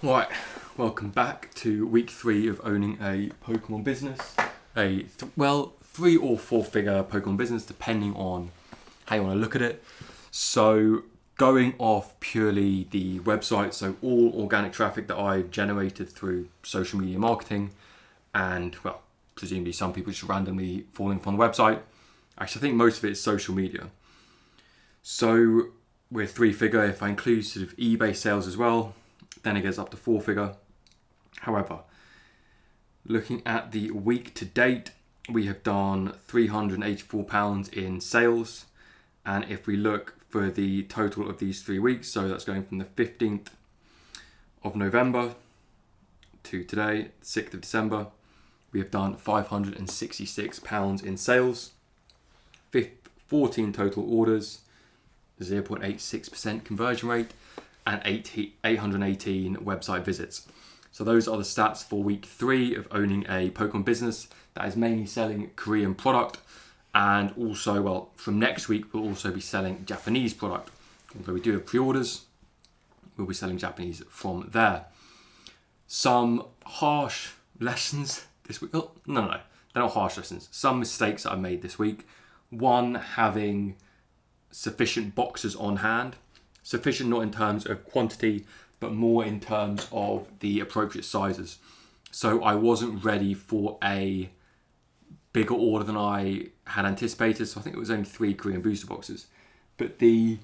Right, welcome back to week 3 of owning a Pokemon business. A 3 or 4 figure Pokemon business, depending on how you want to look at it. So, going off purely the website, so all organic traffic that I've generated through social media marketing, and presumably some people just randomly falling from the website. Actually, I think most of it is social media. So, we're 3 figure. If I include sort of eBay sales as well, then it gets up to 4 figure. However, looking at the week to date, we have done £384 in sales. And if we look for the total of these 3 weeks, so that's going from the 15th of November to today, 6th of December, we have done £566 in sales, 14 total orders, 0.86% conversion rate, and 818 website visits. So those are the stats for week 3 of owning a Pokemon business that is mainly selling Korean product, and also, from next week we'll also be selling Japanese product. Although we do have pre-orders, we'll be selling Japanese from there. Some harsh lessons this week. Oh, no, they're not harsh lessons. Some mistakes that I made this week. One, having sufficient boxes on hand. Sufficient not in terms of quantity, but more in terms of the appropriate sizes. So I wasn't ready for a bigger order than I had anticipated. So I think it was only 3 Korean booster boxes. But the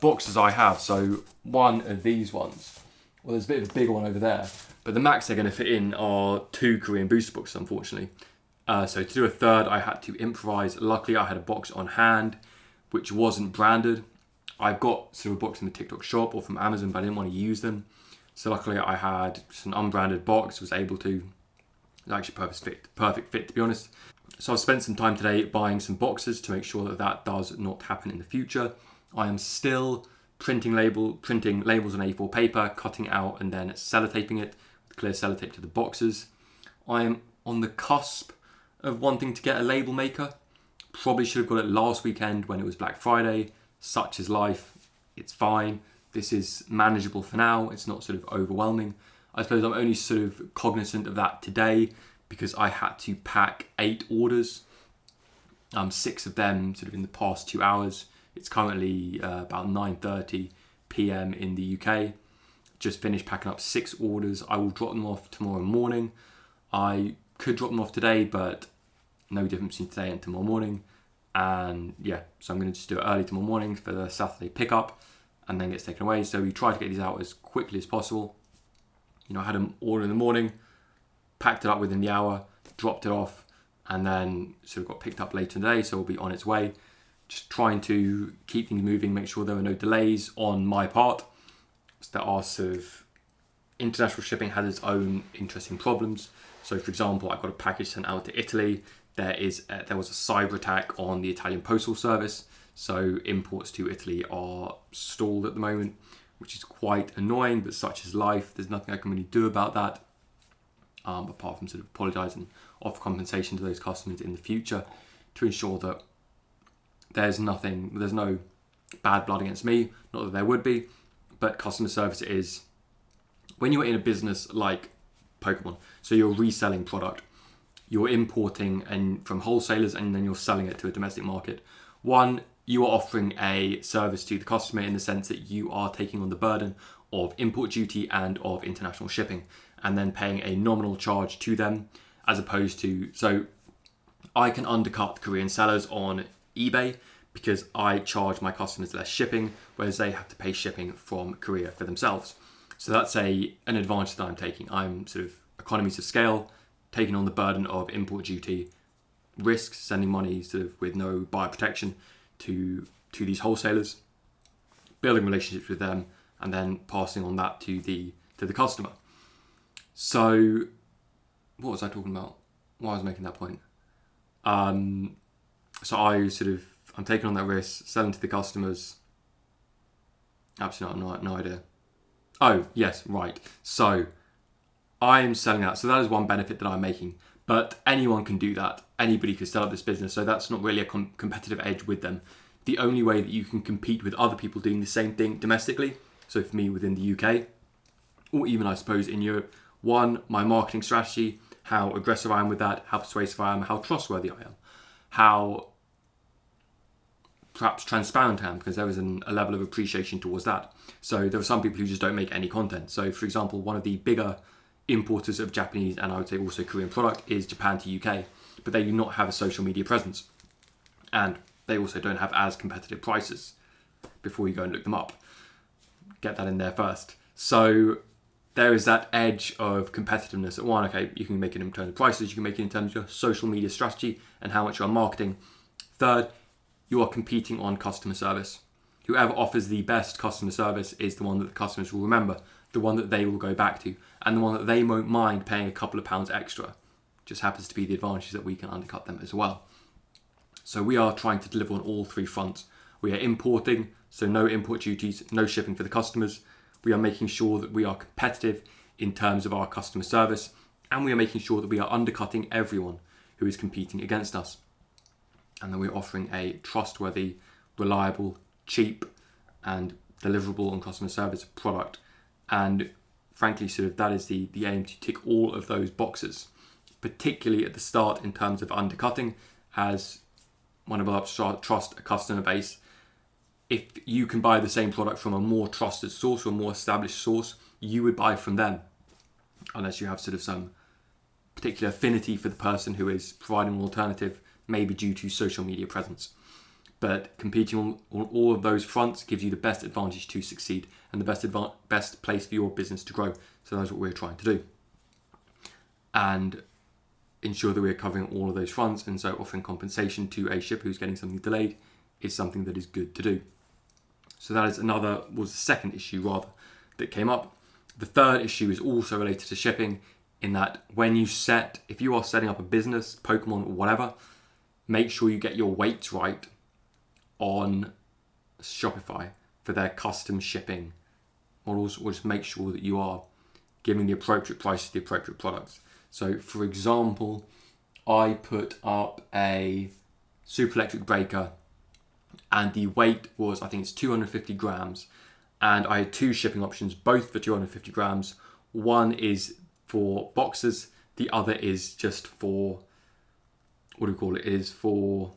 boxes I have, so one of these ones, well, there's a bit of a bigger one over there, but the max they're going to fit in are 2 Korean booster boxes, unfortunately. So to do a third, I had to improvise. Luckily, I had a box on hand, which wasn't branded. I've got sort of a box in the TikTok shop or from Amazon, but I didn't want to use them. So luckily I had just an unbranded box, was able to, actually perfect fit to be honest. So I've spent some time today buying some boxes to make sure that that does not happen in the future. I am still printing labels on A4 paper, cutting out and then sellotaping it with clear sellotape to the boxes. I am on the cusp of wanting to get a label maker. Probably should have got it last weekend when it was Black Friday. Such is life. It's fine. This is manageable for now. It's not sort of overwhelming. I suppose I'm only sort of cognizant of that today because I had to pack 8 orders. 6 of them sort of in the past 2 hours. It's currently about 9:30 p.m. in the UK. Just finished packing up 6 orders. I will drop them off tomorrow morning. I could drop them off today, but no difference between today and tomorrow morning. And so I'm going to just do it early tomorrow morning for the Saturday pickup and then gets taken away. So we try to get these out as quickly as possible. I had them order in the morning, packed it up within the hour, dropped it off, and then sort of got picked up later in the day. So it'll be on its way. Just trying to keep things moving, make sure there are no delays on my part. There are sort of international shipping has its own interesting problems. So for example, I got a package sent out to Italy. There was a cyber attack on the Italian postal service, so imports to Italy are stalled at the moment, which is quite annoying, but such is life. There's nothing I can really do about that, apart from sort of apologise and offer compensation to those customers in the future to ensure that there's no bad blood against me, not that there would be, but customer service is, when you're in a business like Pokemon, so you're reselling product, you're importing from wholesalers and then you're selling it to a domestic market. One, you are offering a service to the customer in the sense that you are taking on the burden of import duty and of international shipping and then paying a nominal charge to them, as opposed to, so I can undercut Korean sellers on eBay because I charge my customers less shipping, whereas they have to pay shipping from Korea for themselves. So that's an advantage that I'm taking. I'm sort of economies of scale, taking on the burden of import duty, risks, sending money sort of with no buyer protection to these wholesalers, building relationships with them, and then passing on that to the customer. So, what was I talking about? Why was I making that point? So I'm taking on that risk, selling to the customers. Absolutely no idea. Oh, yes, right. So I am selling that. So that is one benefit that I'm making. But anyone can do that. Anybody can set up this business. So that's not really a competitive edge with them. The only way that you can compete with other people doing the same thing domestically So for me within the UK, or even I suppose in Europe, one, my marketing strategy, how aggressive I am with that, how persuasive I am, how trustworthy I am, how perhaps transparent I am, because there is a level of appreciation towards that. So there are some people who just don't make any content. So for example, one of the bigger importers of Japanese and I would say also Korean product is Japan to UK, but they do not have a social media presence. And they also don't have as competitive prices before you go and look them up. Get that in there first. So there is that edge of competitiveness at one. Okay, you can make it in terms of prices, you can make it in terms of your social media strategy and how much you are marketing. Third, you are competing on customer service. Whoever offers the best customer service is the one that the customers will remember, the one that they will go back to, and the one that they won't mind paying a couple of pounds extra. Just happens to be the advantage that we can undercut them as well. So we are trying to deliver on all three fronts. We are importing, so no import duties, no shipping for the customers. We are making sure that we are competitive in terms of our customer service, and we are making sure that we are undercutting everyone who is competing against us. And then we're offering a trustworthy, reliable, cheap, and deliverable on customer service product. And frankly, sort of that is the aim, to tick all of those boxes, particularly at the start in terms of undercutting, as one of our trust a customer base. If you can buy the same product from a more trusted source or a more established source, you would buy from them, unless you have sort of some particular affinity for the person who is providing an alternative, maybe due to social media presence. But competing on all of those fronts gives you the best advantage to succeed and the best place for your business to grow. So that's what we're trying to do. And ensure that we're covering all of those fronts, and so offering compensation to a shipper who's getting something delayed is something that is good to do. So that is was the second issue rather that came up. The third issue is also related to shipping, in that if you are setting up a business, Pokemon or whatever, make sure you get your weights right on Shopify for their custom shipping models, or just make sure that you are giving the appropriate price to the appropriate products. So for example, I put up a super electric breaker and the weight was, I think it's 250 grams. And I had two shipping options, both for 250 grams. One is for boxes, the other is just for, It is for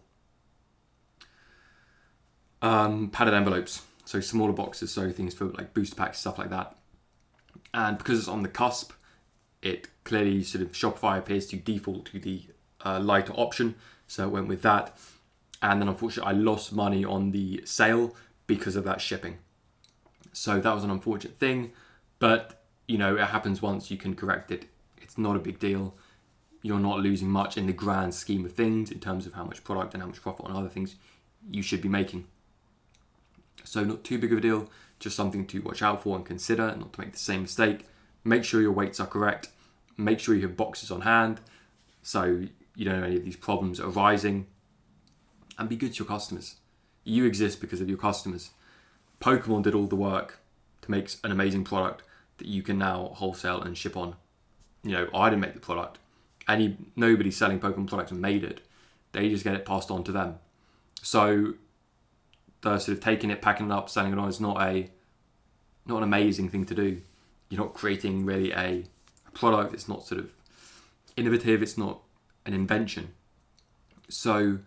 padded envelopes. So smaller boxes, so things for like booster packs, stuff like that. And because it's on the cusp, it clearly sort of Shopify appears to default to the lighter option. So I went with that. And then unfortunately I lost money on the sale because of that shipping. So that was an unfortunate thing, but it happens once, you can correct it. It's not a big deal. You're not losing much in the grand scheme of things in terms of how much product and how much profit on other things you should be making. So not too big of a deal, just something to watch out for and consider, not to make the same mistake. Make sure your weights are correct. Make sure you have boxes on hand so you don't have any of these problems arising. And be good to your customers. You exist because of your customers. Pokemon did all the work to make an amazing product that you can now wholesale and ship on. I didn't make the product. Nobody selling Pokemon products made it. They just get it passed on to them. So the sort of taking it, packing it up, selling it on is not an amazing thing to do. You're not creating really a product. It's not sort of innovative. It's not an invention. So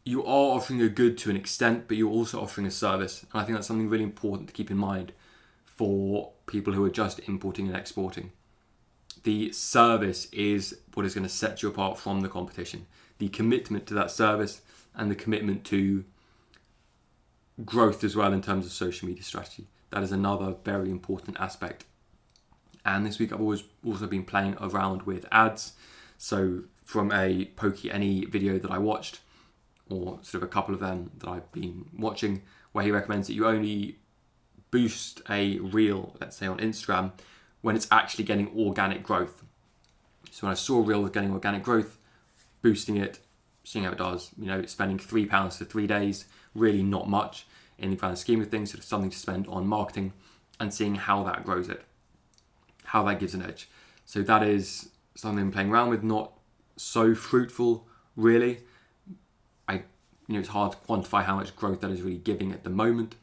you are offering a good to an extent, but you're also offering a service. And I think that's something really important to keep in mind for people who are just importing and exporting. The service is what is going to set you apart from the competition. The commitment to that service and the commitment to growth as well in terms of social media strategy. That is another very important aspect. And this week I've also been playing around with ads. So from a PokeAny video that I watched, or sort of a couple of them that I've been watching, where he recommends that you only boost a reel, let's say on Instagram, when it's actually getting organic growth. So when I saw a reel with getting organic growth, boosting it, seeing how it does, spending £3 for 3 days, really not much in the grand scheme of things, sort of something to spend on marketing, and seeing how that grows it, how that gives an edge. So that is something I'm playing around with, not so fruitful really. It's hard to quantify how much growth that is really giving at the moment,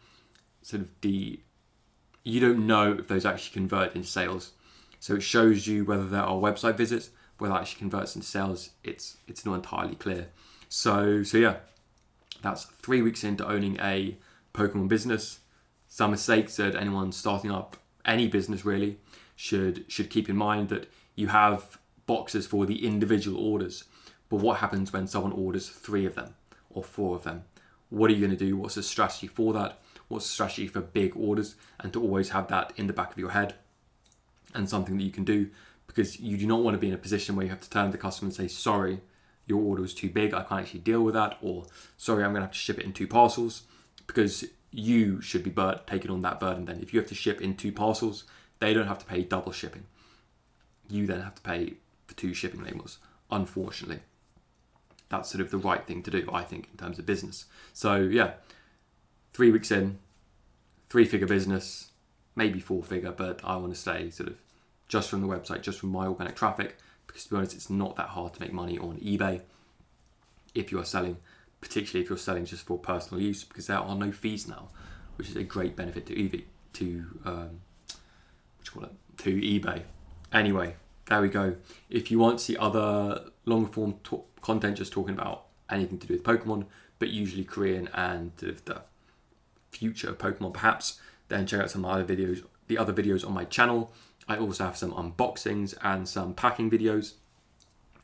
you don't know if those actually convert into sales. So it shows you whether there are website visits, whether it actually converts into sales. It's not entirely clear. So yeah, that's 3 weeks into owning a Pokemon business. Some mistakes that anyone starting up any business really should keep in mind, that you have boxes for the individual orders. But what happens when someone orders 3 of them or 4 of them? What are you going to do? What's the strategy for that? What's the strategy for big orders? And to always have that in the back of your head and something that you can do, because you do not want to be in a position where you have to turn to the customer and say, sorry, your order was too big, I can't actually deal with that, or sorry, I'm going to have to ship it in 2 parcels, because you should be taking on that burden then. If you have to ship in 2 parcels, they don't have to pay double shipping. You then have to pay for 2 shipping labels, unfortunately. That's sort of the right thing to do, I think, in terms of business. So yeah, 3 weeks in, 3-figure business, maybe 4-figure, but I want to stay sort of just from the website, just from my organic traffic, because to be honest, it's not that hard to make money on eBay if you are selling, particularly if you're selling just for personal use, because there are no fees now, which is a great benefit to eBay. Anyway, there we go. If you want to see other long form content just talking about anything to do with Pokemon, but usually Korean and sort of the future of Pokemon perhaps, then check out some other videos, the other videos on my channel. I also have some unboxings and some packing videos,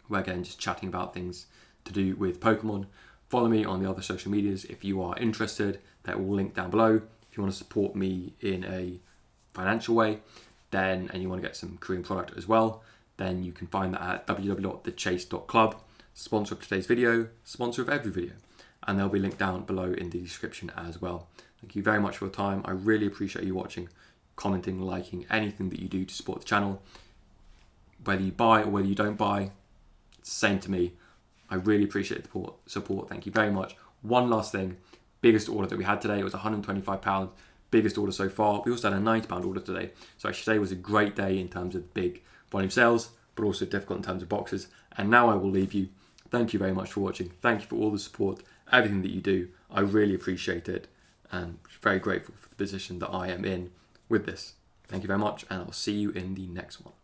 where again, just chatting about things to do with Pokemon. Follow me on the other social medias if you are interested. They're all linked down below. If you want to support me in a financial way, and you want to get some Korean product as well, then you can find that at www.thechase.club. Sponsor of today's video, sponsor of every video, and they'll be linked down below in the description as well. Thank you very much for your time. I really appreciate you watching, commenting, liking, anything that you do to support the channel. Whether you buy or whether you don't buy, it's the same to me. I really appreciate the support. Thank you very much. One last thing, biggest order that we had today was £125, biggest order so far. We also had a £90 order today. So actually today was a great day in terms of big volume sales, but also difficult in terms of boxes. And now I will leave you. Thank you very much for watching. Thank you for all the support, everything that you do. I really appreciate it, and very grateful for the position that I am in with this. Thank you very much, and I'll see you in the next one.